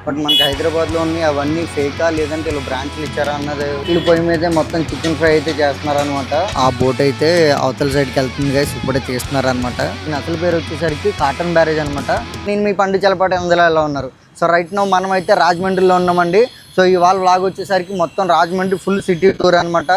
But మనకి హైదరాబాద్లో ఉన్నాయి అవన్నీ ఫేకా లేదంటే వీళ్ళు బ్రాంచ్లు ఇచ్చారా అన్నది వీళ్ళు పొయ్యి మీదే మొత్తం చికెన్ ఫ్రై అయితే చేస్తున్నారు అనమాట. ఆ బోట్ అయితే అవతల సైడ్కి వెళ్తుంది గైస్, ఇప్పుడే తీస్తున్నారు అనమాట. దీని అసలు పేరు వచ్చేసరికి కాటన్ బ్యారేజ్ అనమాట. నేను మీ పండు చలపాటి అందులో ఎలా ఉన్నారు. సో రైట్ నో మనం అయితే రాజమండ్రిలో ఉన్నామండి. సో ఇవాళ వ్లాగ్ వచ్చేసరికి మొత్తం రాజమండ్రి ఫుల్ సిటీ టూర్ అనమాట.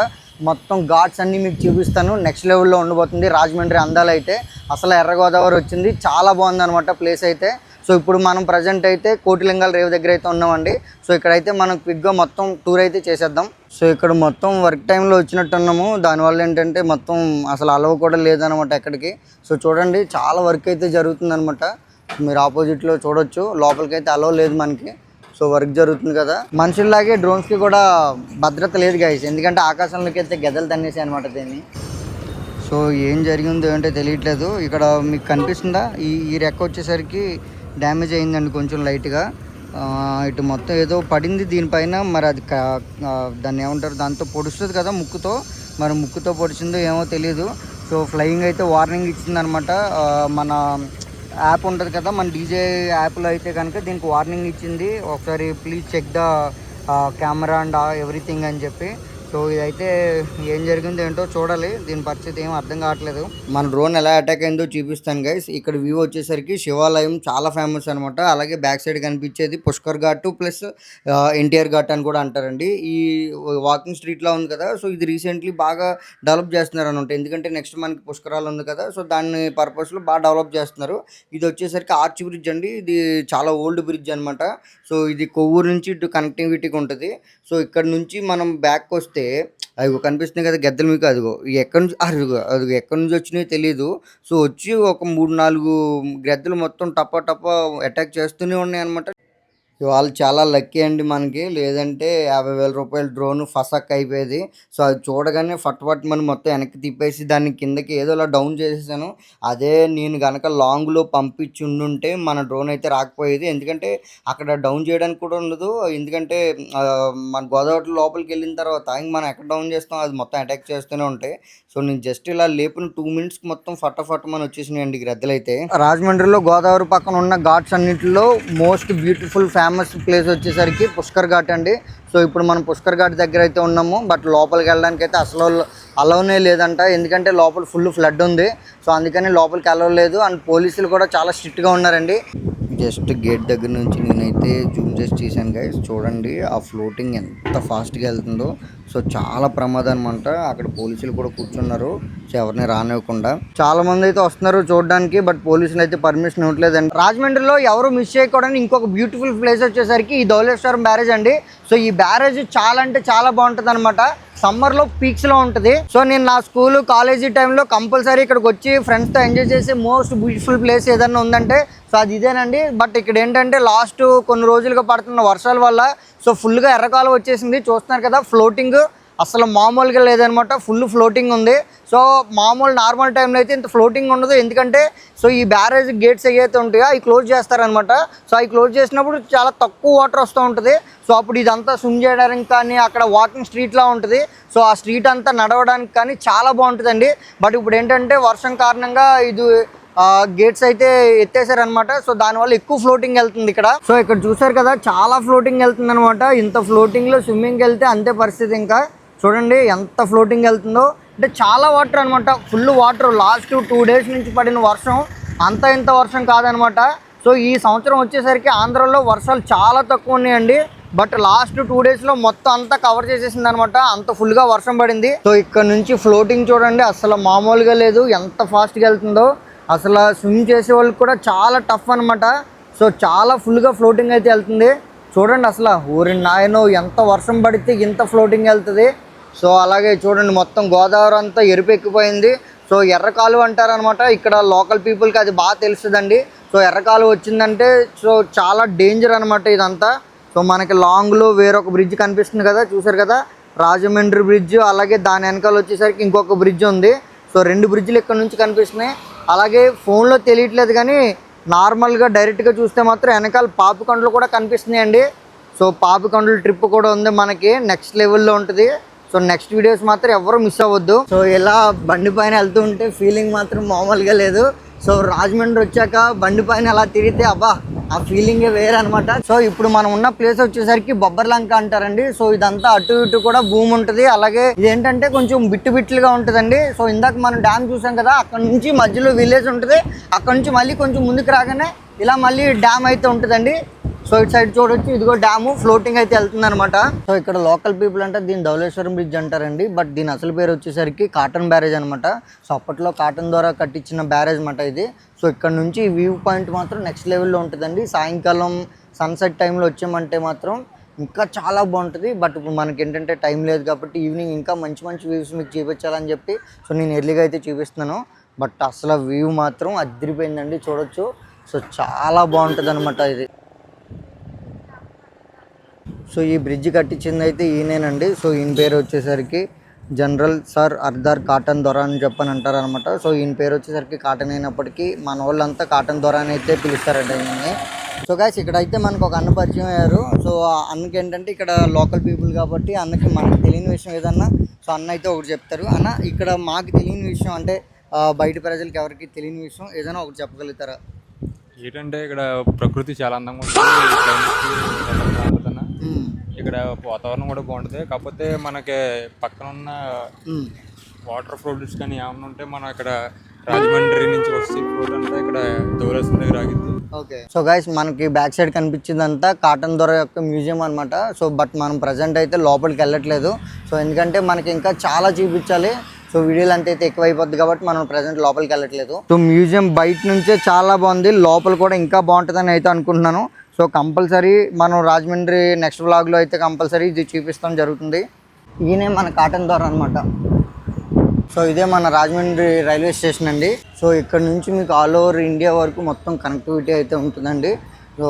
మొత్తం ఘాట్స్ అన్నీ మీకు చూపిస్తాను. నెక్స్ట్ లెవెల్లో ఉండబోతుంది రాజమండ్రి అందాలు అయితే. అసలు ఎర్ర గోదావరి వచ్చింది, చాలా బాగుంది అనమాట ప్లేస్ అయితే. సో ఇప్పుడు మనం ప్రజెంట్ అయితే కోటిలింగాల రేవు దగ్గర అయితే ఉన్నామండి. సో ఇక్కడైతే మనం క్విక్గా మొత్తం టూర్ అయితే చేసేద్దాం. సో ఇక్కడ మొత్తం వర్క్ టైంలో వచ్చినట్టు ఉన్నాము. దానివల్ల ఏంటంటే మొత్తం అసలు అలవ కూడా లేదనమాట ఎక్కడికి. సో చూడండి చాలా వర్క్ అయితే జరుగుతుందనమాట. మీరు ఆపోజిట్లో చూడొచ్చు, లోపలికైతే అలవ లేదు మనకి. సో వర్క్ జరుగుతుంది కదా. మనుషుల్లాగే డ్రోన్స్కి కూడా భద్రత లేదు గైస్, ఎందుకంటే ఆకాశంలోకి అయితే గెదలు తన్నేసాయి అనమాట దీన్ని. సో ఏం జరిగిందో ఏంటో తెలియట్లేదు. ఇక్కడ మీకు కనిపిస్తుందా, ఈ రెక్క వచ్చేసరికి డ్యామేజ్ అయిందండి కొంచెం లైట్గా. ఇటు మొత్తం ఏదో పడింది దీనిపైన, మరి అది దాన్ని ఏమంటారు, దాంతో పొడుస్తుంది కదా ముక్కుతో, మరి ముక్కుతో పొడిచిందో ఏమో తెలియదు. సో ఫ్లయింగ్ అయితే వార్నింగ్ ఇచ్చిందనమాట. మన యాప్ ఉంటుంది కదా మన డీజే యాప్లో అయితే కనుక దీనికి వార్నింగ్ ఇచ్చింది, ఒకసారి please check the camera and everything అని చెప్పి. సో ఇదైతే ఏం జరిగిందో ఏంటో చూడాలి, దీని పరిస్థితి ఏం అర్థం కావట్లేదు. మన డ్రోన్ ఎలా అటాక్ అయిందో చూపిస్తాను గైస్. ఇక్కడ వ్యూ వచ్చేసరికి శివాలయం చాలా ఫేమస్ అనమాట. అలాగే బ్యాక్ సైడ్ కనిపించేది పుష్కర్ ఘాట్ ప్లస్ ఎన్టీఆర్ ఘాట్ అని కూడా అంటారండి. ఈ వాకింగ్ స్ట్రీట్లో ఉంది కదా, సో ఇది రీసెంట్లీ బాగా డెవలప్ చేస్తున్నారు అనమాట. ఎందుకంటే నెక్స్ట్ మనకి పుష్కరాలు ఉంది కదా, సో దాని పర్పస్లో బాగా డెవలప్ చేస్తున్నారు. ఇది వచ్చేసరికి ఆర్చ్ బ్రిడ్జ్ అండి, ఇది చాలా ఓల్డ్ బ్రిడ్జ్ అనమాట. సో ఇది కొవ్వూరు నుంచి ఇటు కనెక్టివిటీకి ఉంటుంది. సో ఇక్కడ నుంచి మనం బ్యాక్ వస్తే అదిగో కనిపిస్తుంది కదా గద్దెలు మీకు, అదిగో ఎక్కడి నుంచి అదిగో ఎక్కడి నుంచి వచ్చినాయో తెలియదు. సో వచ్చి ఒక 3-4 గద్దెలు మొత్తం టపా టపా అటాక్ చేస్తూనే ఉన్నాయి అనమాట. ఇవాళ చాలా లక్కీ అండి మనకి, లేదంటే 50,000 రూపాయల డ్రోన్ ఫసక్ అయిపోయేది. సో అది చూడగానే ఫట్ మనం మొత్తం వెనక్కి తిప్పేసి దాన్ని కిందకి ఏదో అలా డౌన్ చేసేసాను. అదే నేను కనుక లాంగ్లో పంపించి ఉండుంటే మన డ్రోన్ అయితే రాకపోయేది, ఎందుకంటే అక్కడ డౌన్ చేయడానికి కూడా ఉండదు. ఎందుకంటే మన గోదావరి లోపలికి వెళ్ళిన తర్వాత ఇంక మనం ఎక్కడ డౌన్ చేస్తాం, అది మొత్తం అటాక్ చేస్తూనే ఉంటాయి. సో నేను జస్ట్ ఇలా లేపిన 2 మినిట్స్కి మొత్తం ఫట్ మనం వచ్చేసినాయండి గ్రద్దలు అయితే. రాజమండ్రిలో గోదావరి పక్కన ఉన్న ఘాట్స్ అన్నింటిలో మోస్ట్ బ్యూటిఫుల్ ఫేమస్ ప్లేస్ వచ్చేసరికి పుష్కర్ ఘాట్ అండి. సో ఇప్పుడు మనం పుష్కర్ ఘాట్ దగ్గర అయితే ఉన్నాము. బట్ లోపలికి వెళ్ళడానికి అయితే అసలు అలౌనే లేదంట, ఎందుకంటే లోపల ఫుల్ ఫ్లడ్ ఉంది. సో అందుకని లోపలికి అలవ్ లేదు. అండ్ పోలీసులు కూడా చాలా స్ట్రిక్ట్గా ఉన్నారండి. జస్ట్ గేట్ దగ్గర నుంచి నేనైతే జూమ్ చేసి చేశాను గైస్, చూడండి ఆ ఫ్లోటింగ్ ఎంత ఫాస్ట్గా వెళ్తుందో. సో చాలా ప్రమాదం అనమాట. అక్కడ పోలీసులు కూడా కూర్చున్నారు, సో ఎవరిని రానివ్వకుండా. చాలా మంది అయితే వస్తున్నారు చూడడానికి, బట్ పోలీసులు అయితే పర్మిషన్ ఇవ్వట్లేదండి. రాజమండ్రిలో ఎవరు మిస్ చేయకూడని ఇంకొక బ్యూటిఫుల్ ప్లేస్ వచ్చేసరికి ఈ ధవళేశ్వరం బ్యారేజ్ అండి. సో ఈ బ్యారేజ్ చాలా అంటే చాలా బాగుంటుంది అనమాట. సమ్మర్లో పీక్స్లో ఉంటుంది. సో నేను నా స్కూల్ కాలేజీ టైంలో కంపల్సరీ ఇక్కడికి వచ్చి ఫ్రెండ్స్తో ఎంజాయ్ చేసే మోస్ట్ బ్యూటిఫుల్ ప్లేస్ ఏదన్నా ఉందంటే సో అది ఇదేనండి. బట్ ఇక్కడ ఏంటంటే లాస్ట్ కొన్ని రోజులుగా పడుతున్న వర్షాల వల్ల సో ఫుల్గా ఎర్రకాలం వచ్చేసింది. చూస్తున్నారు కదా ఫ్లోటింగ్ అసలు మామూలుగా లేదనమాట, ఫుల్ ఫ్లోటింగ్ ఉంది. సో మామూలు నార్మల్ టైంలో అయితే ఇంత ఫ్లోటింగ్ ఉండదు, ఎందుకంటే సో ఈ బ్యారేజ్ గేట్స్ ఏవైతే ఉంటాయో అవి క్లోజ్ చేస్తారనమాట. సో అవి క్లోజ్ చేసినప్పుడు చాలా తక్కువ వాటర్ వస్తూ ఉంటుంది. సో అప్పుడు ఇదంతా స్విమ్ చేయడానికి కానీ అక్కడ వాకింగ్ స్ట్రీట్లా ఉంటుంది. సో ఆ స్ట్రీట్ అంతా నడవడానికి కానీ చాలా బాగుంటుందండి. బట్ ఇప్పుడు ఏంటంటే వర్షం కారణంగా ఇది గేట్స్ అయితే ఎత్తేసారనమాట. సో దానివల్ల ఎక్కువ ఫ్లోటింగ్ వెళ్తుంది ఇక్కడ. సో ఇక్కడ చూసారు కదా చాలా ఫ్లోటింగ్ వెళ్తుంది అనమాట. ఇంత ఫ్లోటింగ్లో స్విమ్మింగ్కి వెళ్తే అంతే పరిస్థితి. ఇంకా చూడండి ఎంత ఫ్లోటింగ్ వెళ్తుందో, అంటే చాలా వాటర్ అనమాట, ఫుల్ వాటర్. లాస్ట్ 2 డేస్ నుంచి పడిన వర్షం అంత ఇంత వర్షం కాదనమాట. సో ఈ సంవత్సరం వచ్చేసరికి ఆంధ్రాలో వర్షాలు చాలా తక్కువ ఉన్నాయండి. బట్ లాస్ట్ 2 డేస్లో మొత్తం అంతా కవర్ చేసేసింది అనమాట, అంత ఫుల్గా వర్షం పడింది. సో ఇక్కడ నుంచి ఫ్లోటింగ్ చూడండి అసలు మామూలుగా లేదు, ఎంత ఫాస్ట్గా వెళ్తుందో. అసలు స్విమ్ చేసే వాళ్ళకి కూడా చాలా టఫ్ అనమాట. సో చాలా ఫుల్గా ఫ్లోటింగ్ అయితే వెళ్తుంది. చూడండి అసలు ఊరి నాయనో ఎంత వర్షం పడితే ఇంత ఫ్లోటింగ్ వెళ్తుంది. సో అలాగే చూడండి మొత్తం గోదావరి అంతా ఎరుపెక్కిపోయింది. సో ఎర్రకాలువ అంటారనమాట, ఇక్కడ లోకల్ పీపుల్కి అది బాగా తెలుస్తుందండి. సో ఎర్రకాలువ వచ్చిందంటే సో చాలా డేంజర్ అనమాట ఇదంతా. సో మనకి లాంగ్లో వేరొక బ్రిడ్జ్ కనిపిస్తుంది కదా, చూసారు కదా రాజమండ్రి బ్రిడ్జ్. అలాగే దాని వెనకాల వచ్చేసరికి ఇంకొక బ్రిడ్జ్ ఉంది. సో 2 బ్రిడ్జ్లు ఇక్కడ నుంచి కనిపిస్తున్నాయి. అలాగే ఫోన్లో తెలియట్లేదు కానీ నార్మల్గా డైరెక్ట్గా చూస్తే మాత్రం వెనకాల పాపికొండలు కూడా కనిపిస్తున్నాయండి. సో పాపికొండల ట్రిప్ కూడా ఉంది మనకి, నెక్స్ట్ లెవెల్లో ఉంటుంది. సో నెక్స్ట్ వీడియోస్ మాత్రం ఎవరు మిస్ అవ్వద్దు. సో ఇలా బండి పైన వెళ్తూ ఉంటే ఫీలింగ్ మాత్రం మామూలుగా లేదు. సో రాజమండ్రి వచ్చాక బండి పైన అలా తిరిగితే అబ్బా ఆ ఫీలింగే వేరే అనమాట. సో ఇప్పుడు మనం ఉన్న ప్లేస్ వచ్చేసరికి బొబ్బర్లంక అంటారండి. సో ఇదంతా అటు ఇటు కూడా భూమి ఉంటుంది. అలాగే ఇదేంటంటే కొంచెం బిట్టు బిట్టులుగా ఉంటుందండి. సో ఇందాక మనం డ్యామ్ చూసాం కదా, అక్కడ నుంచి మధ్యలో విలేజ్ ఉంటుంది. అక్కడ నుంచి మళ్ళీ కొంచెం ముందుకు రాగానే ఇలా మళ్ళీ డ్యామ్ అయితే ఉంటుందండి. సో ఇటు సైడ్ చూడొచ్చు, ఇదిగో డ్యాము ఫ్లోటింగ్ అయితే వెళ్తుంది అనమాట. సో ఇక్కడ లోకల్ పీపుల్ అంటే దీని ధవళేశ్వరం బ్రిడ్జ్ అంటారండి. బట్ దీని అసలు పేరు వచ్చేసరికి కాటన్ బ్యారేజ్ అనమాట. సో అప్పట్లో కాటన్ ద్వారా కట్టించిన బ్యారేజ్ అనమాట ఇది. సో ఇక్కడ నుంచి వ్యూ పాయింట్ మాత్రం నెక్స్ట్ లెవెల్లో ఉంటుందండి. సాయంకాలం సన్సెట్ టైంలో వచ్చామంటే మాత్రం ఇంకా చాలా బాగుంటుంది. బట్ ఇప్పుడు మనకి ఏంటంటే టైం లేదు కాబట్టి ఈవినింగ్ ఇంకా మంచి మంచి వ్యూస్ మీకు చూపించాలని చెప్పి సో నేను ఎర్లీగా అయితే చూపిస్తున్నాను. బట్ అసలు వ్యూ మాత్రం అదిరిపోయిందండి, చూడొచ్చు. సో చాలా బాగుంటుంది అనమాట ఇది. సో ఈ బ్రిడ్జ్ కట్టించింది అయితే ఈయనేనండి. సో ఈయన పేరు వచ్చేసరికి జనరల్ సర్ అర్దార్ కాటన్ దొర అని చెప్పని అంటారు అనమాట. సో ఈయన పేరు వచ్చేసరికి కాటన్ అయినప్పటికీ మన వాళ్ళంతా కాటన్ దొర అని అయితే పిలుస్తారంట ఈయన్ని. సో గైస్ ఇక్కడైతే మనకు ఒక అన్న పరిచయం అయ్యారు. సో అన్నకి ఏంటంటే ఇక్కడ లోకల్ పీపుల్ కాబట్టి అన్నకి మనకి తెలియని విషయం ఏదన్నా సో అన్న అయితే ఒకటి చెప్తారు. అన్న ఇక్కడ మాకు తెలియని విషయం అంటే బయట ప్రజలకు ఎవరికి తెలియని విషయం ఏదైనా ఒకటి చెప్పగలుగుతారా? ఏంటంటే ఇక్కడ ప్రకృతి చాలా అందంగా ఉంటుంది, ఇక్కడ వాతావరణం కూడా బాగుంటుంది. కాకపోతే మనకి పక్కన ఉన్న వాటర్ ఫ్లోట్స్ కానీ ఏమన్నా ఉంటే మనం ఇక్కడ రాజమండ్రి నుంచి వస్తే ఫ్లోట్ అంతా ఇక్కడ ధవళేశ్వరం దగ్గర ఆగింది. ఓకే. సో గైస్ మనకి బ్యాక్ సైడ్ కనిపించిందంతా కాటన్ దొర యొక్క మ్యూజియం అనమాట. సో బట్ మనం ప్రజెంట్ అయితే లోపలికి వెళ్ళట్లేదు. సో ఎందుకంటే మనకి ఇంకా చాలా చూపించాలి. సో వీడియోలు అంతా అయితే ఎక్కువ అయిపోద్ది కాబట్టి మనం ప్రజెంట్ లోపలికి వెళ్ళట్లేదు. సో మ్యూజియం బయట నుంచే చాలా బాగుంది, లోపల కూడా ఇంకా బాగుంటుందని అయితే అనుకుంటున్నాను. సో కంపల్సరీ మనం రాజమండ్రి నెక్స్ట్ వ్లాగ్లో అయితే కంపల్సరీ ఇది చూపిస్తాం జరుగుతుంది. ఈయనే మన కాటన్ దొర అనమాట. సో ఇదే మన రాజమండ్రి రైల్వే స్టేషన్ అండి. సో ఇక్కడ నుంచి మీకు ఆల్ ఓవర్ ఇండియా వరకు మొత్తం కనెక్టివిటీ అయితే ఉంటుందండి. సో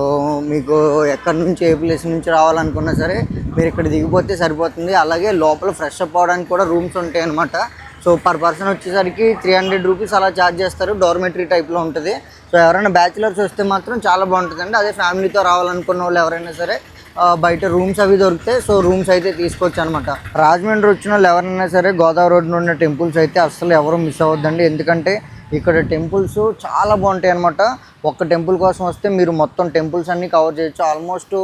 మీకు ఎక్కడి నుంచి ఏ ప్లేస్ నుంచి రావాలనుకున్నా సరే మీరు ఇక్కడ దిగిపోతే సరిపోతుంది. అలాగే లోపల ఫ్రెష్ అప్ అవ్వడానికి కూడా రూమ్స్ ఉంటాయి అనమాట. సో పర్ పర్సన్ వచ్చేసరికి 300 రూపీస్ అలా ఛార్జ్ చేస్తారు. డార్మెటరీ టైప్లో ఉంటుంది. సో ఎవరైనా బ్యాచిలర్స్ వస్తే మాత్రం చాలా బాగుంటుందండి. అదే ఫ్యామిలీతో రావాలనుకున్న వాళ్ళు ఎవరైనా సరే బయట రూమ్స్ అవి దొరికితే సో రూమ్స్ అయితే తీసుకోవచ్చు అనమాట. రాజమండ్రి వచ్చిన వాళ్ళు ఎవరైనా సరే గోదావరి రోడ్డున ఉన్న టెంపుల్స్ అయితే అస్సలు ఎవరు మిస్ అవ్వద్దండి. ఎందుకంటే ఇక్కడ టెంపుల్స్ చాలా బాగుంటాయి అనమాట. ఒక్క టెంపుల్ కోసం వస్తే మీరు మొత్తం టెంపుల్స్ అన్నీ కవర్ చేయొచ్చు. ఆల్మోస్ట్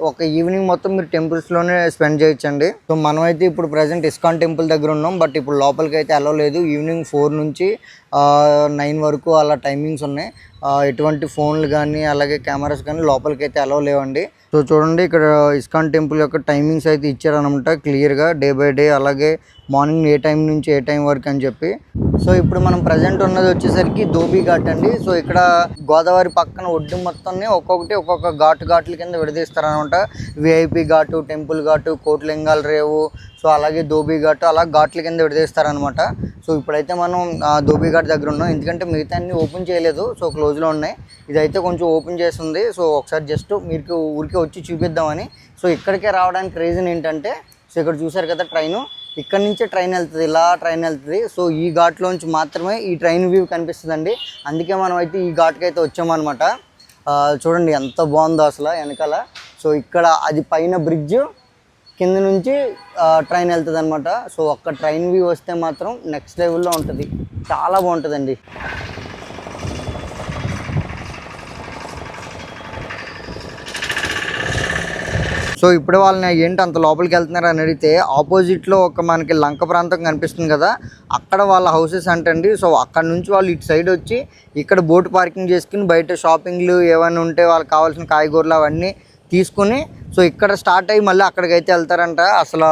ఒక ఈవినింగ్ మొత్తం మీరు టెంపుల్స్లోనే స్పెండ్ చేయొచ్చండి. సో మనమైతే ఇప్పుడు ప్రజెంట్ ఇస్కాన్ టెంపుల్ దగ్గర ఉన్నాం. బట్ ఇప్పుడు లోపలికి అయితే అలో లేదు. ఈవినింగ్ 4 నుంచి 9 వరకు అలా టైమింగ్స్ ఉన్నాయి. ఎటువంటి ఫోన్లు కానీ అలాగే కెమెరాస్ కానీ లోపలికి అయితే అలో లేవండి. సో చూడండి ఇక్కడ ఇస్కాన్ టెంపుల్ యొక్క టైమింగ్స్ అయితే ఇచ్చారనమాట క్లియర్గా, డే బై డే. అలాగే మార్నింగ్ ఏ టైం నుంచి ఏ టైం వరకు అని చెప్పి. సో ఇప్పుడు మనం ప్రజెంట్ ఉన్నది వచ్చేసరికి ధోబీ ఘాట్ అండి. సో ఇక్కడ గోదావరి పక్కన ఒడ్డు మొత్తాన్ని ఒక్కొక్క ఘాట్ల కింద విడదీస్తారనమాట. విఐపి ఘాటు, టెంపుల్ ఘాటు, కోట్లింగాల రేవు, సో అలాగే ధోబీ ఘాటు, అలా ఘాట్ల కింద విడదీస్తారనమాట. సో ఇప్పుడైతే మనం ధోబీ ఘాట్ దగ్గర ఉన్నాం. ఎందుకంటే మిగతా అన్ని ఓపెన్ చేయలేదు, సో క్లోజ్లో ఉన్నాయి. ఇదైతే కొంచెం ఓపెన్ చేస్తుంది. సో ఒకసారి జస్ట్ మీకు ఊరికే వచ్చి చూపిద్దామని. సో ఇక్కడికే రావడానికి రీజన్ ఏంటంటే సో ఇక్కడ చూసారు కదా ట్రైను, ఇక్కడ నుంచే ట్రైన్ వెళ్తుంది, ఇలా ట్రైన్ వెళ్తుంది. సో ఈ ఘాట్లోంచి మాత్రమే ఈ ట్రైన్ వ్యూ కనిపిస్తుందండి. అందుకే మనం అయితే ఈ ఘాట్కి అయితే వచ్చామన్నమాట. చూడండి ఎంత బాగుందో అసలు వెనకాల. సో ఇక్కడ అది పైన బ్రిడ్జ్, కింద నుంచి ట్రైన్ వెళ్తుంది అనమాట. సో ఒక్క ట్రైన్ వ్యూ వస్తే మాత్రం నెక్స్ట్ లెవెల్లో ఉంటుంది, చాలా బాగుంటుందండి. సో ఇప్పుడు వాళ్ళని ఏంటి అంత లోపలికి వెళ్తున్నారు అని అడిగితే ఆపోజిట్లో ఒక మనకి లంక ప్రాంతం కనిపిస్తుంది కదా, అక్కడ వాళ్ళ హౌసెస్ అంటండి. సో అక్కడ నుంచి వాళ్ళు ఇటు సైడ్ వచ్చి ఇక్కడ బోట్ పార్కింగ్ చేసుకుని బయట షాపింగ్లు ఏమైనా ఉంటే వాళ్ళకి కావాల్సిన కాయగూరలు అవన్నీ తీసుకుని సో ఇక్కడ స్టార్ట్ అయ్యి మళ్ళీ అక్కడికైతే వెళ్తారంట. అసలు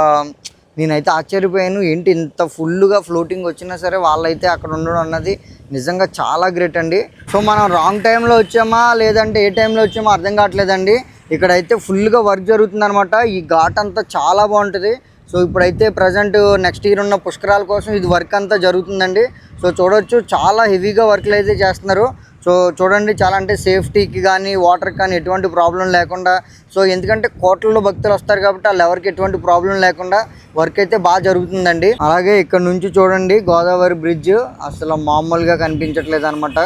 నేనైతే ఆశ్చర్యపోయాను, ఏంటి ఇంత ఫుల్గా ఫ్లోటింగ్ వచ్చినా సరే వాళ్ళైతే అక్కడ ఉండడం అన్నది నిజంగా చాలా గ్రేట్ అండి. సో మనం రాంగ్ టైంలో వచ్చామా లేదంటే ఏ టైంలో వచ్చామో అర్థం కావట్లేదండి. ఇక్కడైతే ఫుల్గా వర్క్ జరుగుతుంది అనమాట. ఈ ఘాట్ అంతా చాలా బాగుంటుంది. సో ఇప్పుడైతే ప్రజెంట్ నెక్స్ట్ ఇయర్ ఉన్న పుష్కరాల కోసం ఇది వర్క్ అంతా జరుగుతుందండి. సో చూడవచ్చు చాలా హెవీగా వర్క్లు అయితే చేస్తున్నారు. సో చూడండి చాలా అంటే సేఫ్టీకి కానీ వాటర్కి కానీ ఎటువంటి ప్రాబ్లం లేకుండా, సో ఎందుకంటే కోట్లలో భక్తులు వస్తారు కాబట్టి వాళ్ళు ఎవరికి ఎటువంటి ప్రాబ్లం లేకుండా వర్క్ అయితే బాగా జరుగుతుందండి. అలాగే ఇక్కడ నుంచి చూడండి గోదావరి బ్రిడ్జ్ అసలు మామూలుగా కనిపించట్లేదు అనమాట.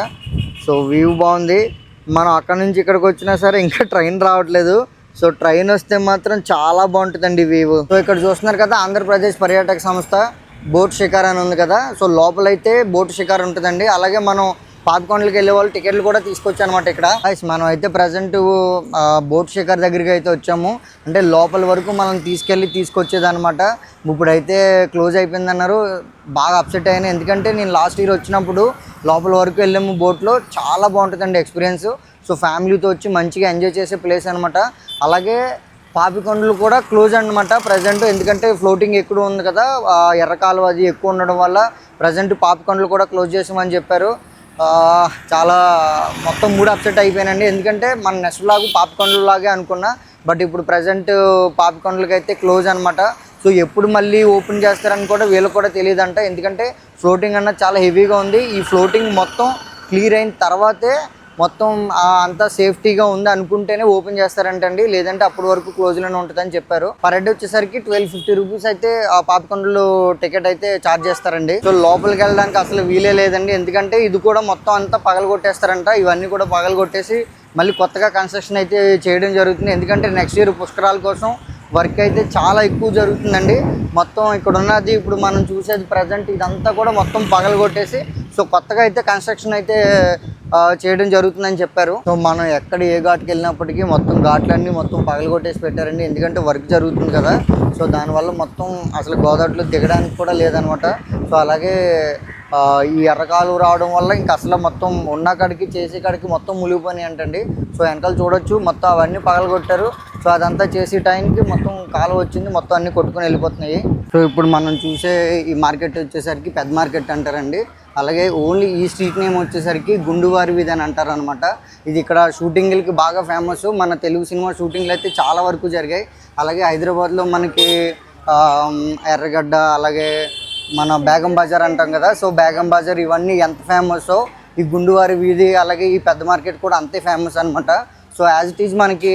సో వ్యూ బాగుంది. మనం అక్కడ నుంచి ఇక్కడికి వచ్చినా సరే ఇంకా ట్రైన్ రావట్లేదు. సో ట్రైన్ వస్తే మాత్రం చాలా బాగుంటుందండి వ్యూ. సో ఇక్కడ చూస్తున్నారు కదా ఆంధ్రప్రదేశ్ పర్యాటక సంస్థ బోట్ షికార్ అని ఉంది కదా. సో లోపలైతే బోట్ షికార్ ఉంటుందండి. అలాగే మనం పాపికొండలకి వెళ్ళే వాళ్ళు టికెట్లు కూడా తీసుకొచ్చాను అనమాట ఇక్కడ. మనం అయితే ప్రజెంట్ బోట్ శేఖర్ దగ్గరికి అయితే వచ్చాము. అంటే లోపల వరకు మనం తీసుకొచ్చేది అనమాట. ఇప్పుడైతే క్లోజ్ అయిపోయింది అన్నారు. బాగా అప్సెట్ అయినా, ఎందుకంటే నేను లాస్ట్ ఇయర్ వచ్చినప్పుడు లోపల వరకు వెళ్ళాము బోట్లో. చాలా బాగుంటుందండి ఎక్స్పీరియన్స్. సో ఫ్యామిలీతో వచ్చి మంచిగా ఎంజాయ్ చేసే ప్లేస్ అనమాట. అలాగే పాపికొండలు కూడా క్లోజ్ అనమాట ప్రజెంట్, ఎందుకంటే ఫ్లోటింగ్ ఎక్కువ ఉంది కదా, ఎర్ర కాలువ అది ఎక్కువ ఉండడం వల్ల ప్రజెంట్ పాపికొండలు కూడా క్లోజ్ చేసామని చెప్పారు. చాలా మొత్తం మూడు అప్సెట్ అయిపోయానండి, ఎందుకంటే మన నెక్స్ట్ బ్లాగ్ పాపికొండలు లాగే అనుకున్నా. బట్ ఇప్పుడు ప్రజెంట్ పాపికొండలకి అయితే క్లోజ్ అనమాట. సో ఎప్పుడు మళ్ళీ ఓపెన్ చేస్తారని కూడా వీళ్ళకి కూడా తెలియదంట, ఎందుకంటే ఫ్లోటింగ్ అన్నది చాలా హెవీగా ఉంది. ఈ ఫ్లోటింగ్ మొత్తం క్లియర్ అయిన తర్వాతే మొత్తం అంతా సేఫ్టీగా ఉంది అనుకుంటేనే ఓపెన్ చేస్తారంటండి, లేదంటే అప్పటి వరకు క్లోజ్లోనే ఉంటుందని చెప్పారు. పర్ హెడ్ వచ్చేసరికి 1250 రూపీస్ అయితే ఆ పాపికొండలు టికెట్ అయితే ఛార్జ్ చేస్తారండి. సో లోపలికి వెళ్ళడానికి అసలు వీలే లేదండి, ఎందుకంటే ఇది కూడా మొత్తం అంతా పగలగొట్టేస్తారంట. ఇవన్నీ కూడా పగలగొట్టేసి మళ్ళీ కొత్తగా కన్స్ట్రక్షన్ అయితే చేయడం జరుగుతుంది, ఎందుకంటే నెక్స్ట్ ఇయర్ పుష్కరాల కోసం వర్క్ అయితే చాలా ఎక్కువ జరుగుతుందండి. మొత్తం ఇక్కడ ఉన్నది ఇప్పుడు మనం చూసేది ప్రజెంట్ ఇదంతా కూడా మొత్తం పగలగొట్టేసి సో కొత్తగా అయితే కన్స్ట్రక్షన్ అయితే చేయడం జరుగుతుందని చెప్పారు. సో మనం ఎక్కడ ఏ ఘాట్కి వెళ్ళినప్పటికీ మొత్తం ఘాట్లన్నీ మొత్తం పగలగొట్టేసి పెట్టారండి, ఎందుకంటే వర్క్ జరుగుతుంది కదా. సో దానివల్ల మొత్తం అసలు గోదావరిలో దిగడానికి కూడా లేదనమాట. సో అలాగే ఈ ఎర్రకాలు రావడం వల్ల ఇంకా అసలు మొత్తం ఉన్న కాడికి చేసే కాడికి మొత్తం మునిగిపోయి అంటండి. సో వెనకాల చూడొచ్చు మొత్తం అవన్నీ పగలగొట్టారు. సో అదంతా చేసే టైంకి మొత్తం కాలువ వచ్చింది, మొత్తం అన్నీ కొట్టుకొని వెళ్ళిపోతున్నాయి. సో ఇప్పుడు మనం చూసే ఈ మార్కెట్ వచ్చేసరికి పెద్ద మార్కెట్ అంటారండి. అలాగే ఓన్లీ ఈ స్ట్రీట్ నేమ్ వచ్చేసరికి గుండువారి వీధి అని అంటారు అనమాట. ఇది ఇక్కడ షూటింగ్లకి బాగా ఫేమస్. మన తెలుగు సినిమా షూటింగ్లు అయితే చాలా వరకు జరిగాయి. అలాగే హైదరాబాద్లో మనకి ఎర్రగడ్డ, అలాగే మన బేగం బజార్ అంటాం కదా, సో బేగం బజార్ ఇవన్నీ ఎంత ఫేమస్, ఈ గుండువారి వీధి అలాగే ఈ పెద్ద మార్కెట్ కూడా అంతే ఫేమస్ అనమాట. సో యాజ్ ఇట్ ఈజ్ మనకి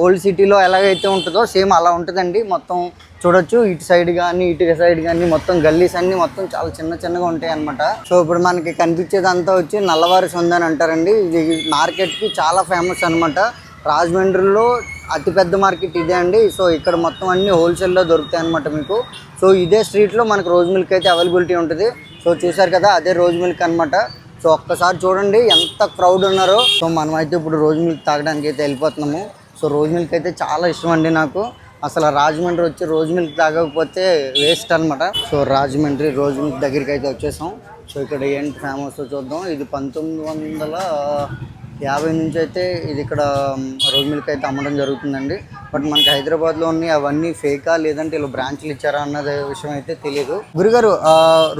ఓల్డ్ సిటీలో ఎలాగైతే ఉంటుందో సేమ్ అలా ఉంటుందండి. మొత్తం చూడొచ్చు ఇటు సైడ్ కానీ ఇటు సైడ్ కానీ మొత్తం గల్లీస్ అన్నీ మొత్తం చాలా చిన్నగా ఉంటాయి అనమాట. సో ఇప్పుడు మనకి కనిపించేది అంతా వచ్చి నల్లవారి సంత అని అంటారండి. ఇది మార్కెట్కి చాలా ఫేమస్ అనమాట. రాజమండ్రిలో అతిపెద్ద మార్కెట్ ఇదే అండి. సో ఇక్కడ మొత్తం అన్నీ హోల్సేల్లో దొరుకుతాయి అనమాట మీకు. సో ఇదే స్ట్రీట్లో మనకు రోజ్ మిల్క్ అయితే అవైలబిలిటీ ఉంటుంది. సో చూసారు కదా, అదే రోజ్ మిల్క్ అనమాట. సో ఒక్కసారి చూడండి ఎంత క్రౌడ్ ఉన్నారో. సో మనమైతే ఇప్పుడు రోజ్ మిల్క్ తాగడానికి అయితే వెళ్ళిపోతున్నాము. సో రోజ్ మిల్క్ అయితే చాలా ఇష్టం అండి నాకు. అసలు రాజమండ్రి వచ్చి రోజ్ మిల్క్ తాగకపోతే వేస్ట్ అనమాట. సో రాజమండ్రి రోజ్ మిల్క్ దగ్గరికి అయితే వచ్చేసాం. సో ఇక్కడ ఏంటి ఫేమస్ చూద్దాం. ఇది 1950 నుంచి అయితే ఇది ఇక్కడ రోజ్ మిల్క్ అయితే అమ్మడం జరుగుతుందండి. బట్ మనకి హైదరాబాద్లో ఉన్నాయి అవన్నీ ఫేకా లేదంటే ఇలా బ్రాంచ్లు ఇచ్చారా అన్నది విషయం అయితే తెలియదు. గురుగారు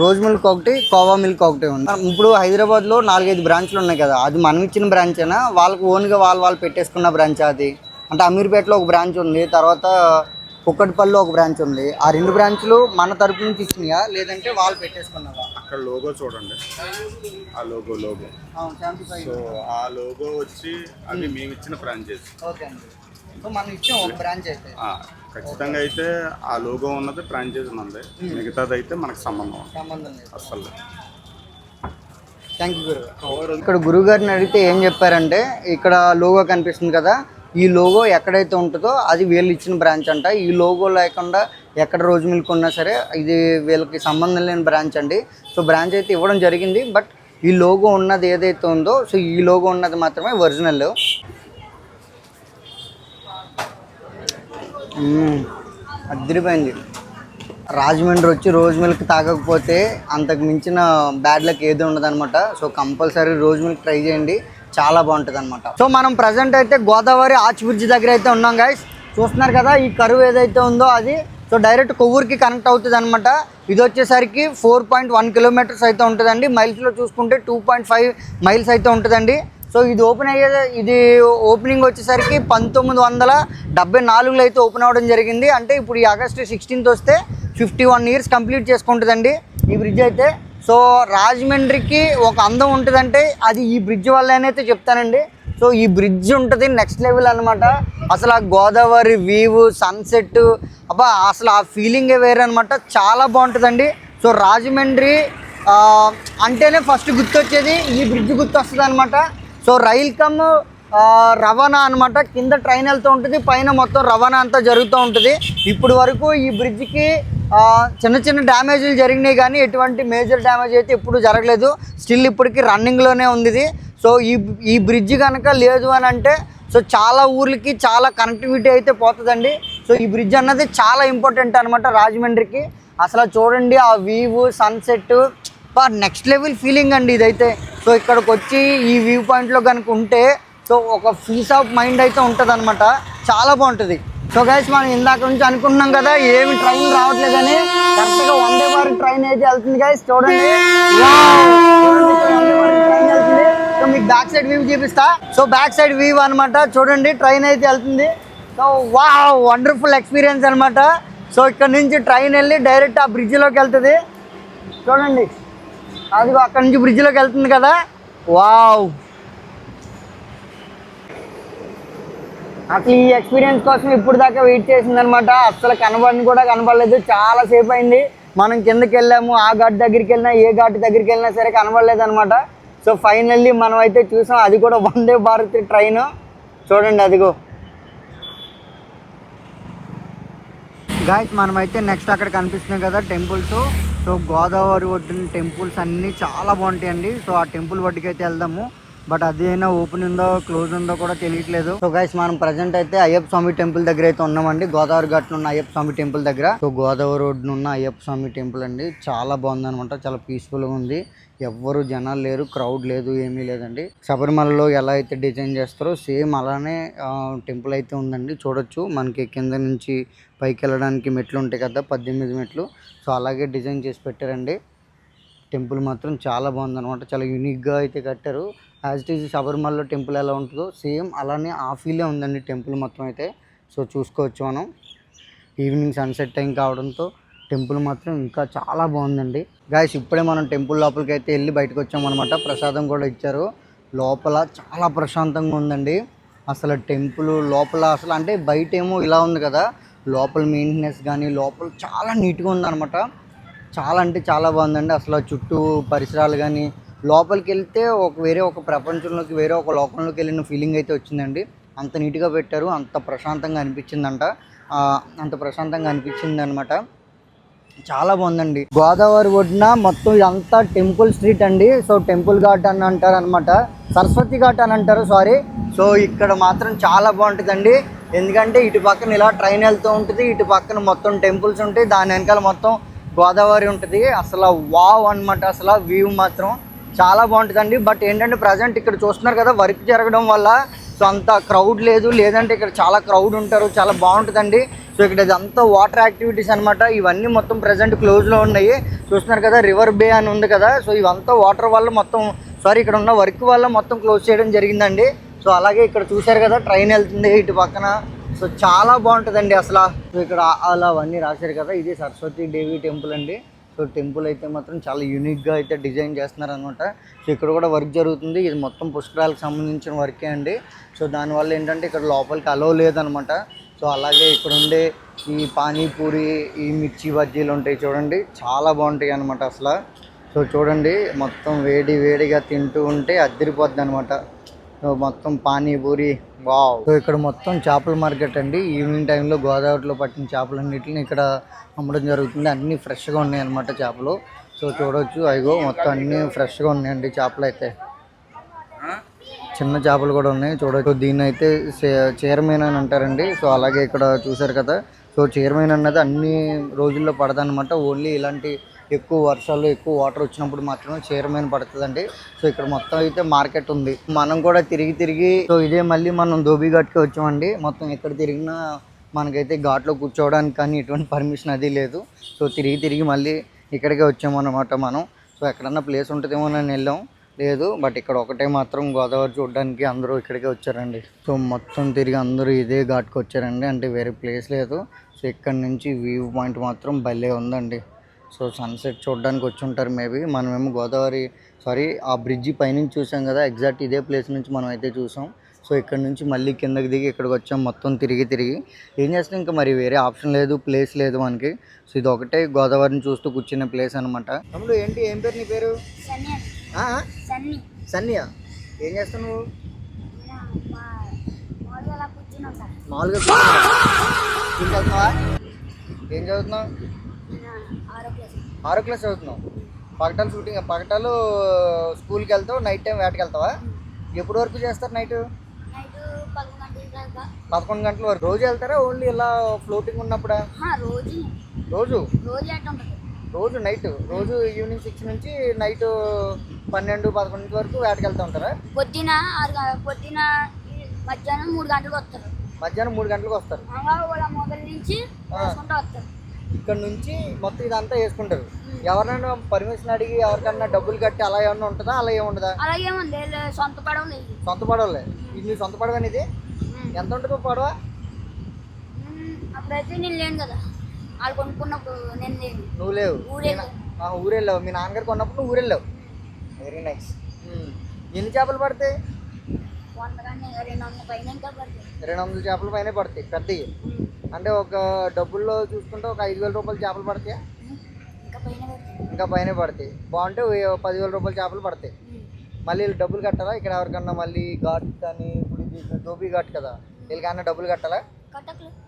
రోజ్ మిల్క్ ఒకటి, కోవా మిల్క్ ఒకటి ఉంది. ఇప్పుడు హైదరాబాద్లో 4-5 బ్రాంచ్లు ఉన్నాయి కదా, అది మనం ఇచ్చిన బ్రాంచేనా, వాళ్ళకి ఓన్గా వాళ్ళు పెట్టేసుకున్న బ్రాంచ్ అది? అంటే అమీర్పేటలో ఒక బ్రాంచ్ ఉంది, తర్వాత కుక్కటిపల్లిలో ఒక బ్రాంచ్ ఉంది. ఆ 2 బ్రాంచ్లు మన తరపు నుంచి ఇచ్చినాయా లేదంటే వాళ్ళు పెట్టేసుకున్నావా? అక్కడ లోగో చూడండి, ఆ లోగో సో ఆ లోగో వచ్చి అవి మేము ఇచ్చిన బ్రాంచెస్. ఓకే అండి. సో మనం ఇచ్చాం ఒక బ్రాంచ్ అయితే ఖచ్చితంగా అయితే ఆ లోగో ఉన్నది ఫ్రాంచైజ్ ఉంది, మిగతాది అయితే మనకు సంబంధం లేదు అసలు. థ్యాంక్ యూ గురుగారు. ఇక్కడ గురువు గారిని అడిగితే ఏం చెప్పారంటే, ఇక్కడ లోగో కనిపిస్తుంది కదా, ఈ లోగో ఎక్కడైతే ఉంటుందో అది వీళ్ళు ఇచ్చిన బ్రాంచ్ అంట. ఈ లోగో లేకుండా ఎక్కడ రోజ్ మిల్క్ ఉన్నా సరే ఇది వీళ్ళకి సంబంధం లేని బ్రాంచ్ అండి. సో బ్రాంచ్ అయితే ఇవ్వడం జరిగింది, బట్ ఈ లోగో ఉన్నది ఏదైతే ఉందో సో ఈ లోగో ఉన్నది మాత్రమే ఒరిజినల్. అదిరిపోయింది. రాజమండ్రి వచ్చి రోజ్ మిల్క్ తాగకపోతే అంతకు మించిన బ్యాడ్ లక్ ఏది ఉండదు అనమాట. So compulsory rose milk try చేయండి, చాలా బాగుంటుంది అనమాట. సో మనం ప్రజెంట్ అయితే గోదావరి ఆర్చ్ బ్రిడ్జ్ దగ్గర అయితే ఉన్నాం గైస్. చూస్తున్నారు కదా ఈ కరువు ఏదైతే ఉందో అది సో డైరెక్ట్ కొవ్వూరుకి కనెక్ట్ అవుతుంది అనమాట. ఇది వచ్చేసరికి 4.1 కిలోమీటర్స్ అయితే ఉంటుందండి. మైల్స్లో చూసుకుంటే 2.5 మైల్స్ అయితే ఉంటుందండి. సో ఇది ఓపెనింగ్ వచ్చేసరికి 1974లో అయితే ఓపెన్ అవ్వడం జరిగింది. అంటే ఇప్పుడు ఈ ఆగస్టు 16th వస్తే 51 ఇయర్స్ కంప్లీట్ చేసుకుంటుందండి ఈ బ్రిడ్జ్ అయితే. సో రాజమండ్రికి ఒక అందం ఉంటుందంటే అది ఈ బ్రిడ్జ్ వల్లనే అయితే చెప్తానండి. సో ఈ బ్రిడ్జ్ ఉంటుంది నెక్స్ట్ లెవెల్ అనమాట. అసలు ఆ గోదావరి వ్యూ, సన్సెట్, అబ్బా అసలు ఆ ఫీలింగే వేరే అనమాట, చాలా బాగుంటుందండి. సో రాజమండ్రి అంటేనే ఫస్ట్ గుర్తొచ్చేది ఈ బ్రిడ్జ్ గుర్తొస్తుంది అనమాట. సో రైల్ కమ్ రవాణా అనమాట. కింద ట్రైన్ వెళ్తూ ఉంటుంది, పైన మొత్తం రవాణా అంతా జరుగుతూ ఉంటుంది. ఇప్పుడు వరకు ఈ బ్రిడ్జ్కి చిన్న చిన్న డ్యామేజ్లు జరిగినాయి కానీ ఎటువంటి మేజర్ డ్యామేజ్ అయితే ఎప్పుడు జరగలేదు. స్టిల్ ఇప్పటికీ రన్నింగ్లోనే ఉంది ఇది. సో ఈ బ్రిడ్జ్ కనుక లేదు అని అంటే సో చాలా ఊర్లకి చాలా కనెక్టివిటీ అయితే పోతుందండి. సో ఈ బ్రిడ్జ్ అన్నది చాలా ఇంపార్టెంట్ అనమాట రాజమండ్రికి. అసలు చూడండి ఆ view, sunset, next level feeling అండి ఇదైతే. సో ఇక్కడికి వచ్చి ఈ వ్యూ పాయింట్లో కనుక ఉంటే సో ఒక పీస్ ఆఫ్ మైండ్ అయితే ఉంటుంది అనమాట. చాలా బాగుంటుంది. సో గైస్ మనం ఇందాక నుంచి అనుకుంటున్నాం కదా ఏమి ట్రైన్ రావట్లేదని, కరెక్ట్గా వందే భారత్ ట్రైన్ అయితే వెళ్తుంది గైస్. చూడండి ట్రైన్ వెళ్తుంది. సో మీకు బ్యాక్ సైడ్ వ్యూ చూపిస్తా. సో బ్యాక్ సైడ్ వ్యూ అనమాట. చూడండి ట్రైన్ అయితే వెళ్తుంది. సో వావ్, వండర్ఫుల్ ఎక్స్పీరియన్స్ అనమాట. సో ఇక్కడ నుంచి ట్రైన్ వెళ్ళి డైరెక్ట్ ఆ బ్రిడ్జ్లోకి వెళ్తుంది. చూడండి అదిగో అక్కడ నుంచి బ్రిడ్జ్లోకి వెళ్తుంది కదా. వావ్, అసలు ఈ ఎక్స్పీరియన్స్ కోసం ఇప్పుడు దాకా వెయిట్ చేసిందనమాట. అసలు కనబడలేదు, చాలా సేపు అయింది. మనం కిందకి వెళ్ళాము, ఆ ఘాట్ దగ్గరికి వెళ్ళినా ఏ ఘాట్ దగ్గరికి వెళ్ళినా సరే కనబడలేదు అనమాట. సో ఫైనల్లీ మనం అయితే చూసాం, అది కూడా వందే భారత్ ట్రైన్. చూడండి అదిగో గాయస్. మనమైతే నెక్స్ట్ అక్కడ కనిపిస్తున్నాయి కదా టెంపుల్స్. సో గోదావరి ఒడ్డున టెంపుల్స్ అన్నీ చాలా బాగుంటాయండి. సో ఆ టెంపుల్ ఒడ్డుకి అయితే వెళ్దాము. బట్ అదేనా ఓపెన్ ఉందో క్లోజ్ ఉందో కూడా తెలియట్లేదు. సో గైస్ మనం ప్రజెంట్ అయితే అయ్యప్ప స్వామి టెంపుల్ దగ్గర అయితే ఉన్నామండి. గోదావరి ఘాట్లో ఉన్న అయ్యప్ప స్వామి టెంపుల్ దగ్గర. సో గోదావరి రోడ్డున ఉన్న అయ్యప్ప స్వామి టెంపుల్ అండి. చాలా బాగుంది అనమాట. చాలా పీస్ఫుల్గా ఉంది. ఎవ్వరు జనాలు లేరు, క్రౌడ్ లేదు, ఏమీ లేదండి. శబరిమలలో ఎలా అయితే డిజైన్ చేస్తారో సేమ్ అలానే టెంపుల్ అయితే ఉందండి. చూడొచ్చు మనకి కింద నుంచి పైకి వెళ్ళడానికి మెట్లు ఉంటాయి కదా, 18 మెట్లు. సో అలాగే డిజైన్ చేసి పెట్టారండి. టెంపుల్ మాత్రం చాలా బాగుంది అనమాట. చాలా యూనిక్గా అయితే కట్టారు. యాజ్ ఇట్ ఈజ్ శబరిమలలో టెంపుల్ ఎలా ఉంటుందో సేమ్ అలానే ఆ ఫీలే ఉందండి టెంపుల్ మొత్తం అయితే. సో చూసుకోవచ్చు మనం. ఈవినింగ్ సన్సెట్ టైం కావడంతో టెంపుల్ మాత్రం ఇంకా చాలా బాగుందండి. గాయస్ ఇప్పుడే మనం టెంపుల్ లోపలికి అయితే వెళ్ళి బయటకు వచ్చామన్నమాట. ప్రసాదం కూడా ఇచ్చారు. లోపల చాలా ప్రశాంతంగా ఉందండి. అసలు టెంపుల్ లోపల అసలు అంటే బయట ఏమో ఇలా ఉంది కదా, లోపల మెయింటెనెన్స్ కానీ లోపల చాలా నీట్గా ఉందన్నమాట. చాలా అంటే చాలా బాగుందండి. అసలు చుట్టూ పరిసరాలు కానీ లోపలికి వెళ్తే వేరే ఒక ప్రపంచంలోకి, వేరే ఒక లోకంలోకి వెళ్ళిన ఫీలింగ్ అయితే వచ్చిందండి. అంత నీట్గా పెట్టారు, అంత ప్రశాంతంగా అనిపించింది అనమాట. చాలా బాగుందండి. గోదావరి ఒడ్డున మొత్తం ఇదంతా టెంపుల్ స్ట్రీట్ అండి. సో టెంపుల్ ఘాట్ అని అంటారు అనమాట, సరస్వతి ఘాట్ అని అంటారు, సారీ. సో ఇక్కడ మాత్రం చాలా బాగుంటుందండి. ఎందుకంటే ఇటు పక్కన ఇలా ట్రైన్ వెళ్తూ ఉంటుంది, ఇటు పక్కన మొత్తం టెంపుల్స్ ఉంటాయి, దాని వెనకాల మొత్తం గోదావరి ఉంటుంది. అసలు వావ్ అనమాట. అసలు వ్యూ మాత్రం చాలా బాగుంటుందండి. బట్ ఏంటంటే ప్రజెంట్ ఇక్కడ చూస్తున్నారు కదా వర్క్ జరగడం వల్ల సో అంత క్రౌడ్ లేదు, లేదంటే ఇక్కడ చాలా క్రౌడ్ ఉంటారు, చాలా బాగుంటుందండి. సో ఇక్కడ ఇదంతా వాటర్ యాక్టివిటీస్ అనమాట. ఇవన్నీ మొత్తం ప్రజెంట్ క్లోజ్లో ఉన్నాయి. చూస్తున్నారు కదా రివర్ బే అని ఉంది కదా. సో ఇవంతా వాటర్ వల్ల మొత్తం ఇక్కడ ఉన్న వర్క్ వల్ల మొత్తం క్లోజ్ చేయడం జరిగిందండి. సో అలాగే ఇక్కడ చూశారు కదా ట్రైన్ వెళ్తుంది ఇటు పక్కన. సో చాలా బాగుంటుందండి అసలు. సో ఇక్కడ అలా అవన్నీ రాశారు కదా, ఇది సరస్వతి దేవి టెంపుల్ అండి. సో టెంపుల్ అయితే మాత్రం చాలా యూనిక్గా అయితే డిజైన్ చేస్తున్నారు అనమాట. సో ఇక్కడ కూడా వర్క్ జరుగుతుంది. ఇది మొత్తం పుష్కరాలకు సంబంధించిన వర్కే అండి. సో దానివల్ల ఏంటంటే ఇక్కడ లోపలికి అలో లేదనమాట. సో అలాగే ఇక్కడ ఉండే ఈ పానీపూరి, ఈ మిర్చి బజ్జీలు ఉంటాయి చూడండి, చాలా బాగుంటాయి అనమాట అసలు. సో చూడండి మొత్తం వేడిగా తింటూ ఉంటే అద్దరిపోద్ది అనమాట. సో మొత్తం పానీపూరి, వావ్. సో ఇక్కడ మొత్తం చేపల మార్కెట్ అండి. ఈవినింగ్ టైంలో గోదావరిలో పట్టిన చేపలన్నిటిని ఇక్కడ అమ్మడం జరుగుతుంది. అన్నీ ఫ్రెష్గా ఉన్నాయి అనమాట చేపలు. సో చూడవచ్చు అయ్యో మొత్తం అన్నీ ఫ్రెష్గా ఉన్నాయండి చేపలు అయితే. చిన్న చేపలు కూడా ఉన్నాయి చూడవచ్చు. దీన్ని అయితే చీరమీన అని అంటారండి. సో అలాగే ఇక్కడ చూసారు కదా, సో చీరమీన అన్నది అన్ని రోజుల్లో పడదన్నమాట. ఓన్లీ ఇలాంటి ఎక్కువ వర్షాలు, ఎక్కువ వాటర్ వచ్చినప్పుడు మాత్రమే చీరమీన పడుతుందండి. సో ఇక్కడ మొత్తం అయితే మార్కెట్ ఉంది. మనం కూడా తిరిగి సో ఇదే మళ్ళీ మనం ధోబీ ఘాట్కి వచ్చామండి. మొత్తం ఎక్కడ తిరిగినా మనకైతే ఘాట్లో కూర్చోవడానికి కానీ ఎటువంటి పర్మిషన్ అది లేదు. సో తిరిగి మళ్ళీ ఇక్కడికే వచ్చామన్నమాట మనం. సో ఎక్కడన్నా ప్లేస్ ఉంటుందేమో అని వెళ్ళాం, లేదు. బట్ ఇక్కడ ఒకటే మాత్రం గోదావరి చూడడానికి అందరూ ఇక్కడికే వచ్చారండి. సో మొత్తం తిరిగి అందరూ ఇదే ఘాట్కి వచ్చారండి, అంటే వేరే ప్లేస్ లేదు. సో ఇక్కడ నుంచి వ్యూ పాయింట్ మాత్రం భలే ఉందండి. సో సన్సెట్ చూడడానికి వచ్చి ఉంటారు మేబీ. మనమేమో ఆ బ్రిడ్జి పైనుంచి చూసాం కదా, ఎగ్జాక్ట్ ఇదే ప్లేస్ నుంచి మనం అయితే చూసాం. సో ఇక్కడ నుంచి మళ్ళీ కిందకి దిగి ఇక్కడికి వచ్చాం. మొత్తం తిరిగి ఏం చేస్తాం, ఇంకా మరి వేరే ఆప్షన్ లేదు, ప్లేస్ లేదు మనకి. సో ఇది ఒకటే గోదావరిని చూస్తూ కూర్చునే ప్లేస్ అనమాట. తమ్ముడు ఏం పేరు నీ పేరు? సన్నియా. ఏం చేస్తావు నువ్వు? మామూలుగా కూర్చున్నావా? స్కూల్కి వెళ్తున్నావా? ఏం చదువుతున్నావు? 6వ క్లాస్ చదువుతున్నావు. పగటాలు స్కూల్కి వెళ్తావు, నైట్ టైం వేటకి వెళ్తావా? ఎప్పటి వరకు చేస్తారు నైట్? 11 గంటల వరకు. రోజు వెళ్తారా ఓన్లీ ఇలా ఫ్లోటింగ్ ఉన్నప్పుడా? రోజు నైట్, రోజు ఈవినింగ్ 6 నుంచి నైట్ 12-11 వరకు వేటకి వెళ్తా ఉంటారా? పొద్దున మధ్యాహ్నం 3 గంటలకు వస్తారు. మధ్యాహ్నం 3 గంటలకు వస్తారు. మొదటి నుంచి వస్తారు. ఇక్కడ నుంచి మొత్తం ఇదంతా వేసుకుంటారు. ఎవరైనా పర్మిషన్ అడిగి ఎవరికన్నా డబ్బులు కట్టి అలా ఏమన్నా ఉంటుందా? అలా ఏముండదా? అలాగే ఉంది. సొంత పడవలే. ఇది సొంత పడవ అనేది ఎంత ఉంటుందో పడవ? అప్పుడైతే నేను లేను కదా, వాళ్ళు కొనుక్కున్నప్పుడు నేను లేను. నువ్వు లేవు? ఊరెళ్ళావు. మీ నాన్నగారు కొన్నప్పుడు నువ్వు ఊరెళ్ళావు. Very nice. ఎన్ని చేపలు పడతాయి? 200 చేపల పైన పడతాయి పెద్దవి. అంటే ఒక డబ్బుల్లో చూసుకుంటే ఒక 5,000 రూపాయల చేపలు పడతాయా? ఇంకా పైన పడతాయి. బాగుంటే 10,000 రూపాయల చేపలు పడతాయి. మళ్ళీ డబ్బులు కట్టాలా? ఇక్కడ ఎవరికన్నా మళ్ళీ ఘాట్ కానీ ఇప్పుడు ధోబీ ఘాట్ కదా, వీళ్ళకన్నా డబ్బులు కట్టాలా?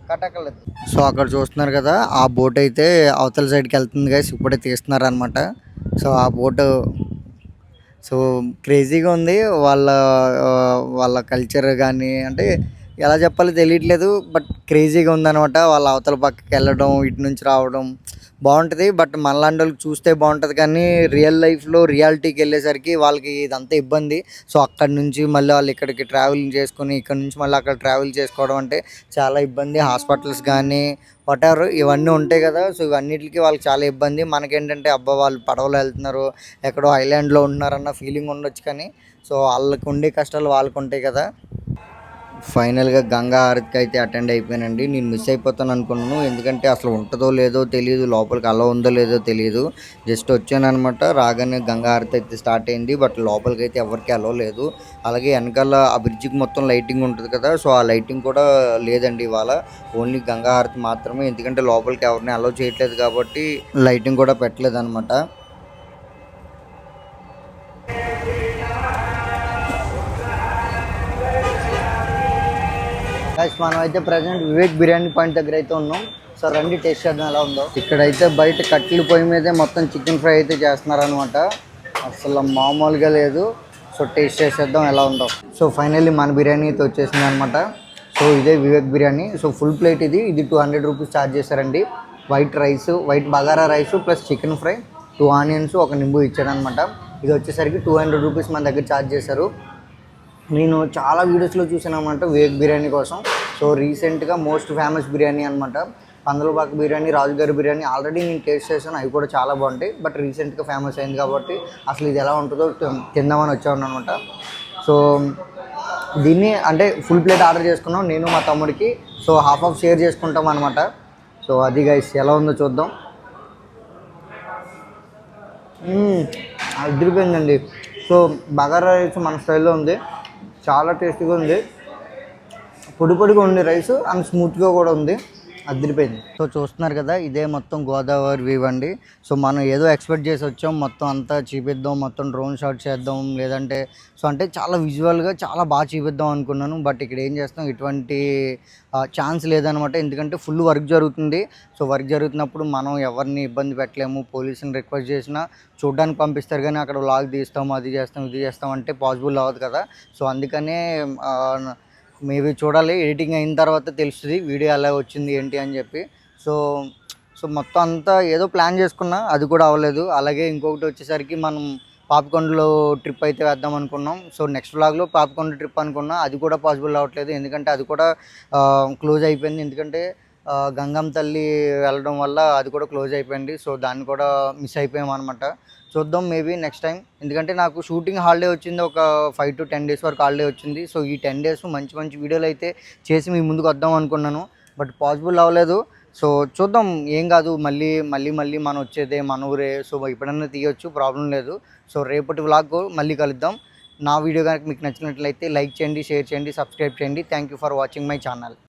కట్టక్కర్లేదు. సో అక్కడ చూస్తున్నారు కదా, ఆ బోట్ అయితే అవతల సైడ్కి వెళ్తుంది గైస్. ఇప్పుడే తీస్తున్నారు అనమాట. సో ఆ బోటు సో క్రేజీగా ఉంది. వాళ్ళ కల్చర్ కానీ అంటే ఎలా చెప్పాలో తెలియట్లేదు, బట్ క్రేజీగా ఉందన్నమాట. వాళ్ళ అవతల పక్కకి వెళ్ళడం, ఇటు నుంచి రావడం బాగుంటుంది. బట్ మనలాంటి వాళ్ళకి చూస్తే బాగుంటుంది, కానీ రియల్ లైఫ్లో రియాలిటీకి వెళ్ళేసరికి వాళ్ళకి ఇదంతా ఇబ్బంది. సో అక్కడి నుంచి మళ్ళీ వాళ్ళు ఇక్కడికి ట్రావెలింగ్ చేసుకొని ఇక్కడ నుంచి మళ్ళీ అక్కడ ట్రావెల్ చేసుకోవడం అంటే చాలా ఇబ్బంది. హాస్పిటల్స్ కానీ వాటెవర్ ఇవన్నీ ఉంటాయి కదా. సో ఇవన్నిటికి వాళ్ళకి చాలా ఇబ్బంది. మనకేంటంటే అబ్బా వాళ్ళు పడవలో వెళ్తున్నారు, ఎక్కడో ఐలాండ్లో ఉంటున్నారన్న ఫీలింగ్ ఉండొచ్చు, కానీ సో వాళ్ళకు ఉండే కష్టాలు వాళ్ళకు ఉంటాయి కదా. ఫైనల్గా గంగా హారతికి అయితే అటెండ్ అయిపోయానండి. నేను మిస్ అయిపోతాను అనుకున్నాను, ఎందుకంటే అసలు ఉంటుందో లేదో తెలియదు, లోపలికి అలా ఉందో లేదో తెలియదు. జస్ట్ వచ్చాను అనమాట. రాగానే గంగా హారతి అయితే స్టార్ట్ అయింది, బట్ లోపలికి అయితే ఎవరికి అలో లేదు. అలాగే వెనకాల ఆ బ్రిడ్జికి మొత్తం లైటింగ్ ఉంటుంది కదా, సో ఆ లైటింగ్ కూడా లేదండి ఇవాళ. ఓన్లీ గంగా హారతి మాత్రమే, ఎందుకంటే లోపలికి ఎవరిని అలో చేయట్లేదు కాబట్టి లైటింగ్ కూడా పెట్టలేదు అనమాట. మనం అయితే ప్రజెంట్ వివేక్ బిర్యానీ పాయింట్ దగ్గర అయితే ఉన్నాం. సో రండి టేస్ట్ చేద్దాం ఎలా ఉందో. ఇక్కడైతే బయట కట్టెల పొయ్యి మీదే మొత్తం చికెన్ ఫ్రై అయితే చేస్తున్నారనమాట. అసలు మామూలుగా లేదు. సో టేస్ట్ చేసేద్దాం ఎలా ఉందో. సో ఫైనల్లీ మన బిర్యానీ అయితే వచ్చేసింది అనమాట. సో ఇదే Vivek biryani. So full plate ఇది 200 రూపీస్ ఛార్జ్ చేశారండి. White bagara rice plus chicken fry, 2 onions, ఒక నింబు ఇచ్చారనమాట. ఇది వచ్చేసరికి 200 రూపీస్ మన దగ్గర ఛార్జ్ చేశారు. నేను చాలా వీడియోస్లో చూసాను అనమాట వివేక్ బిర్యానీ కోసం. సో రీసెంట్గా మోస్ట్ ఫేమస్ బిర్యానీ అనమాట పందలపాక బిర్యానీ, రాజుగారి బిర్యానీ ఆల్రెడీ నేను టేస్ట్ చేశాను, అవి కూడా చాలా బాగుంటాయి. బట్ రీసెంట్గా ఫేమస్ అయింది కాబట్టి అసలు ఇది ఎలా ఉంటుందో తిందామని వచ్చాను అనమాట. సో దీన్ని అంటే ఫుల్ ప్లేట్ ఆర్డర్ చేసుకున్నాం నేను మా తమ్ముడికి. సో హాఫ్ షేర్ చేసుకుంటాం అనమాట. సో అది గైస్ ఎలా ఉందో చూద్దాం. అదిరిపోయిందండి. సో బగారా రైస్ మన స్టైల్లో ఉంది, చాలా టేస్టీగా ఉంది. పొడిగా ఉంది రైస్, అండ్ స్మూత్గా కూడా ఉంది. అదిరిపోయింది. సో చూస్తున్నారు కదా, ఇదే మొత్తం గోదావరి వ్యూ అండి. సో మనం ఏదో ఎక్స్పెక్ట్ చేసి వచ్చాం, మొత్తం అంతా చూపిద్దాం, మొత్తం డ్రోన్ షాట్ చేద్దాం, లేదంటే సో అంటే చాలా విజువల్గా చాలా బాగా చూపిద్దాం అనుకున్నాను. బట్ ఇక్కడ ఏం చేస్తాం, ఎటువంటి ఛాన్స్ లేదనమాట. ఎందుకంటే ఫుల్ వర్క్ జరుగుతుంది. సో వర్క్ జరుగుతున్నప్పుడు మనం ఎవరిని ఇబ్బంది పెట్టలేము. పోలీసుని రిక్వెస్ట్ చేసినా చూడడానికి పంపిస్తారు, కానీ అక్కడ వ్లాగ్ తీస్తాం, అది చేస్తాం, ఇది చేస్తాం అంటే పాసిబుల్ అవ్వదు కదా. సో అందుకనే మేబీ చూడాలి, ఎడిటింగ్ అయిన తర్వాత తెలుస్తుంది వీడియో ఎలా వచ్చింది ఏంటి అని చెప్పి. సో మొత్తం అంతా ఏదో ప్లాన్ చేసుకున్నా, అది కూడా అవ్వలేదు. అలాగే ఇంకొకటి వచ్చేసరికి మనం పాపికొండలో ట్రిప్ అయితే వేద్దాం అనుకున్నాం. సో నెక్స్ట్ వ్లాగ్లో పాపికొండ ట్రిప్ అనుకున్నా, అది కూడా పాసిబుల్ అవ్వట్లేదు, ఎందుకంటే అది కూడా క్లోజ్ అయిపోయింది. ఎందుకంటే గంగమ్మ తల్లి వెళ్ళడం వల్ల అది కూడా క్లోజ్ అయిపోయింది. సో దాన్ని కూడా మిస్ అయిపోయాం అనమాట. చూద్దాం మేబీ నెక్స్ట్ టైం, ఎందుకంటే నాకు షూటింగ్ హాలిడే వచ్చింది, ఒక 5 to 10 days వరకు హాలిడే వచ్చింది. సో ఈ 10 days మంచి వీడియోలు అయితే చేసి మీ ముందుకు వద్దాం అనుకున్నాను, బట్ పాసిబుల్ అవ్వలేదు. సో చూద్దాం, ఏం కాదు, మళ్ళీ మనం వచ్చేదే మన ఊరే. సో ఎప్పుడన్నా తీయొచ్చు, ప్రాబ్లం లేదు. సో రేపటి వ్లాగ్ మళ్ళీ కలుద్దాం. నా వీడియో కనుక మీకు నచ్చినట్లయితే లైక్ చేయండి, షేర్ చేయండి, సబ్స్క్రైబ్ చేయండి. Thank you for watching my channel.